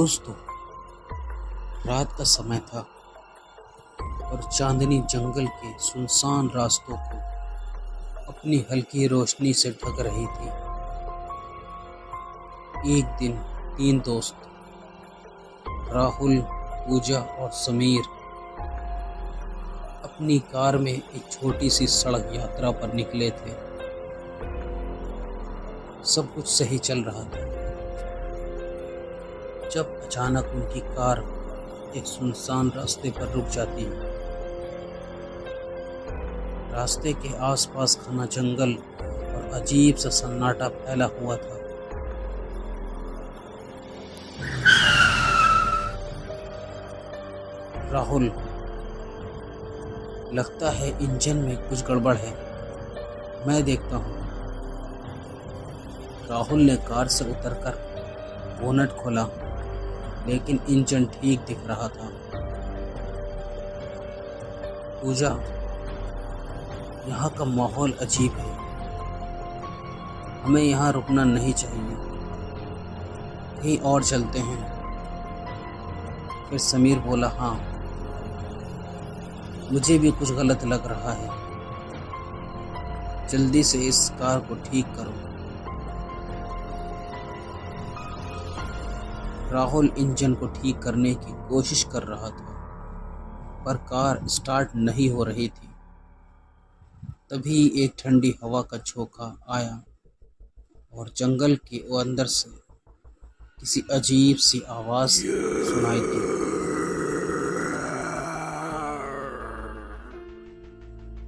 दोस्तों, रात का समय था और चांदनी जंगल के सुनसान रास्तों को अपनी हल्की रोशनी से ढक रही थी। एक दिन 3 दोस्त राहुल, पूजा और समीर अपनी कार में एक छोटी सी सड़क यात्रा पर निकले थे। सब कुछ सही चल रहा था जब अचानक उनकी कार एक सुनसान रास्ते पर रुक जाती है। रास्ते के आसपास घना जंगल और अजीब सा सन्नाटा फैला हुआ था। राहुल, लगता है इंजन में कुछ गड़बड़ है, मैं देखता हूँ। राहुल ने कार से उतरकर बोनट खोला, लेकिन इंजन ठीक दिख रहा था। पूजा, यहाँ का माहौल अजीब है, हमें यहाँ रुकना नहीं चाहिए, कहीं और चलते हैं। फिर समीर बोला, हाँ, मुझे भी कुछ गलत लग रहा है, जल्दी से इस कार को ठीक करो। राहुल इंजन को ठीक करने की कोशिश कर रहा था, पर कार स्टार्ट नहीं हो रही थी। तभी एक ठंडी हवा का झोंका आया और जंगल के अंदर से किसी अजीब सी आवाज सुनाई दी।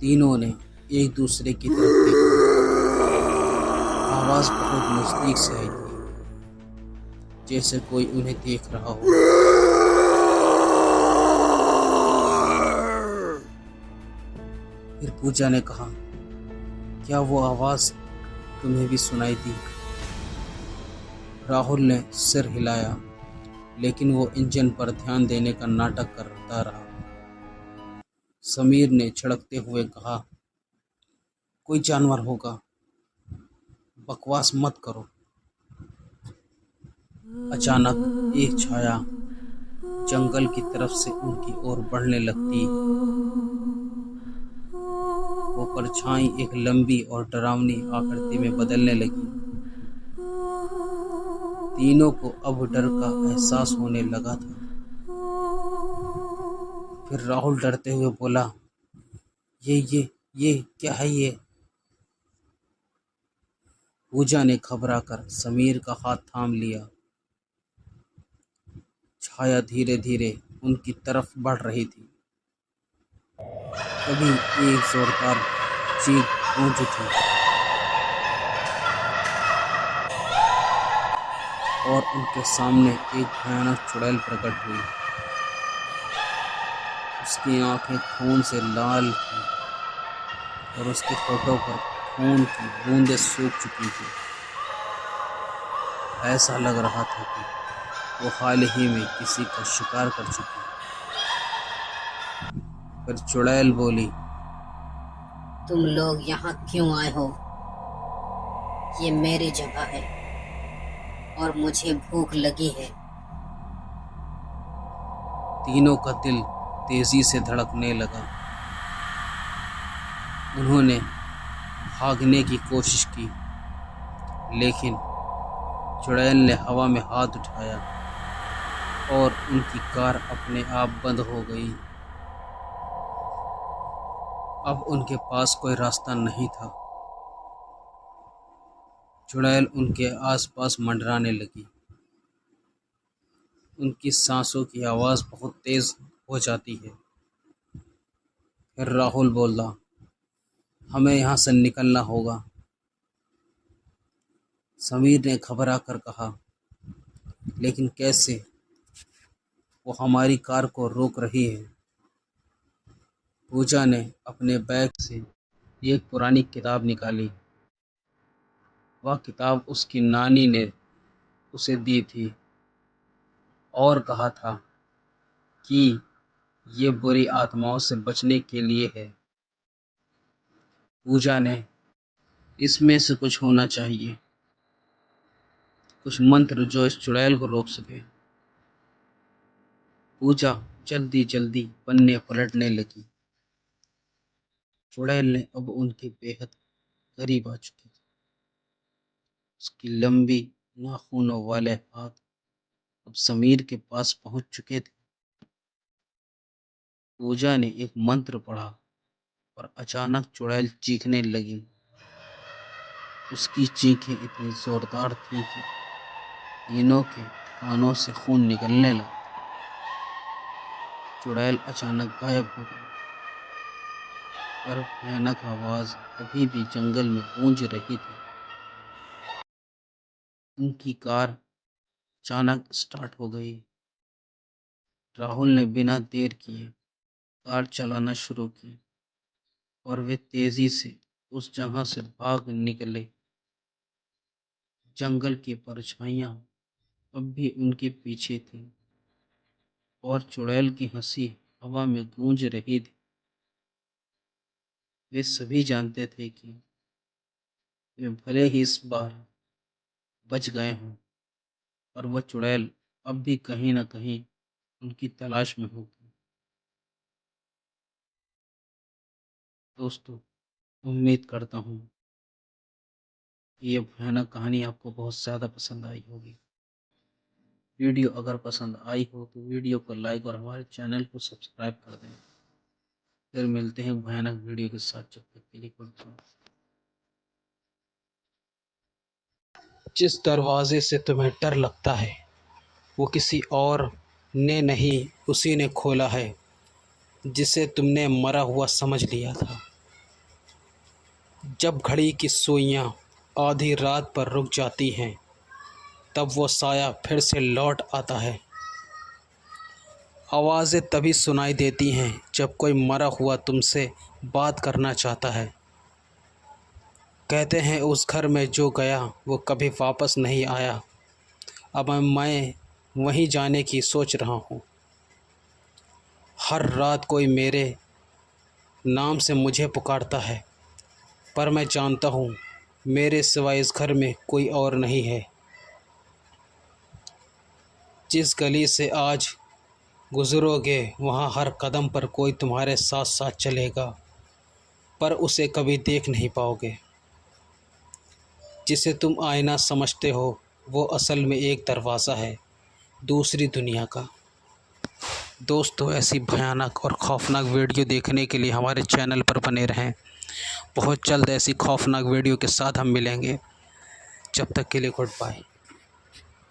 तीनों ने एक दूसरे की तरफ देखा। आवाज बहुत नजदीक से आई थी, जैसे कोई उन्हें देख रहा हो। फिर पूजा ने कहा, क्या वो आवाज तुम्हें भी सुनाई दी? राहुल ने सिर हिलाया, लेकिन वो इंजन पर ध्यान देने का नाटक करता रहा। समीर ने झड़कते हुए कहा, कोई जानवर होगा, बकवास मत करो। अचानक एक छाया जंगल की तरफ से उनकी ओर बढ़ने लगती। वो परछाई एक लंबी और डरावनी आकृति में बदलने लगी। तीनों को अब डर का एहसास होने लगा था। फिर राहुल डरते हुए बोला, ये क्या है ये? पूजा ने घबराकर समीर का हाथ थाम लिया। छाया धीरे धीरे उनकी तरफ बढ़ रही थी। तभी एक जोरदार चीख गूंज उठी और उनके सामने एक भयानक चुड़ैल प्रकट हुई। उसकी आंखें खून से लाल थीं और उसके होठों पर खून की बूंदें सूख चुकी थी। ऐसा लग रहा था कि वो हाल ही में किसी का शिकार कर चुकी। फिर चुड़ैल बोली, तुम लोग यहाँ क्यों आए हो? ये मेरी जगह है और मुझे भूख लगी है। तीनों का दिल तेजी से धड़कने लगा। उन्होंने भागने की कोशिश की, लेकिन चुड़ैल ने हवा में हाथ उठाया और उनकी कार अपने आप बंद हो गई। अब उनके पास कोई रास्ता नहीं था। चुड़ैल उनके आसपास मंडराने लगी। उनकी सांसों की आवाज़ बहुत तेज हो जाती है। फिर राहुल बोला, हमें यहाँ से निकलना होगा। समीर ने घबरा कर कहा, लेकिन कैसे? वो हमारी कार को रोक रही है। पूजा ने अपने बैग से एक पुरानी किताब निकाली। वह किताब उसकी नानी ने उसे दी थी और कहा था कि ये बुरी आत्माओं से बचने के लिए है। पूजा ने, इसमें से कुछ होना चाहिए, कुछ मंत्र जो इस चुड़ैल को रोक सके। पूजा जल्दी जल्दी पन्ने पलटने लगी। चुड़ैल ने अब उनके बेहद करीब आ चुके थे। उसकी लंबी नाखूनों वाले हाथ अब समीर के पास पहुंच चुके थे। पूजा ने एक मंत्र पढ़ा और अचानक चुड़ैल चीखने लगी। उसकी चीखें इतनी जोरदार थीं कि तीनों के कानों से खून निकलने लगा। चुड़ैल अचानक गायब हो गई, पर भयानक आवाज अभी भी जंगल में गूंज रही थी। उनकी कार अचानक स्टार्ट हो गई। राहुल ने बिना देर किए कार चलाना शुरू की और वे तेजी से उस जगह से भाग निकले। जंगल की परछाइयां अब भी उनके पीछे थी और चुड़ैल की हंसी हवा में गूंज रही थी। वे सभी जानते थे कि वे भले ही इस बार बच गए हों, पर वह चुड़ैल अब भी कहीं न कहीं उनकी तलाश में होगी। दोस्तों, उम्मीद करता हूँ ये भयानक कहानी आपको बहुत ज़्यादा पसंद आई होगी। वीडियो अगर पसंद आई हो तो वीडियो को लाइक और हमारे चैनल को सब्सक्राइब कर दें। फिर मिलते हैं भयानक वीडियो के साथ, जब तक के लिए गुड बाय। जिस दरवाजे से तुम्हें डर लगता है वो किसी और ने नहीं, उसी ने खोला है जिसे तुमने मरा हुआ समझ लिया था। जब घड़ी की सुइयां आधी रात पर रुक जाती हैं, तब वो साया फिर से लौट आता है। आवाज़ें तभी सुनाई देती हैं जब कोई मरा हुआ तुमसे बात करना चाहता है। कहते हैं उस घर में जो गया वो कभी वापस नहीं आया। अब मैं वहीं जाने की सोच रहा हूँ। हर रात कोई मेरे नाम से मुझे पुकारता है, पर मैं जानता हूँ मेरे सिवाय इस घर में कोई और नहीं है। जिस गली से आज गुज़रोगे वहाँ हर कदम पर कोई तुम्हारे साथ साथ चलेगा, पर उसे कभी देख नहीं पाओगे। जिसे तुम आईना समझते हो वो असल में एक दरवाज़ा है दूसरी दुनिया का। दोस्तों, ऐसी भयानक और खौफनाक वीडियो देखने के लिए हमारे चैनल पर बने रहें। बहुत जल्द ऐसी खौफनाक वीडियो के साथ हम मिलेंगे। जब तक के लिए गुड बाय।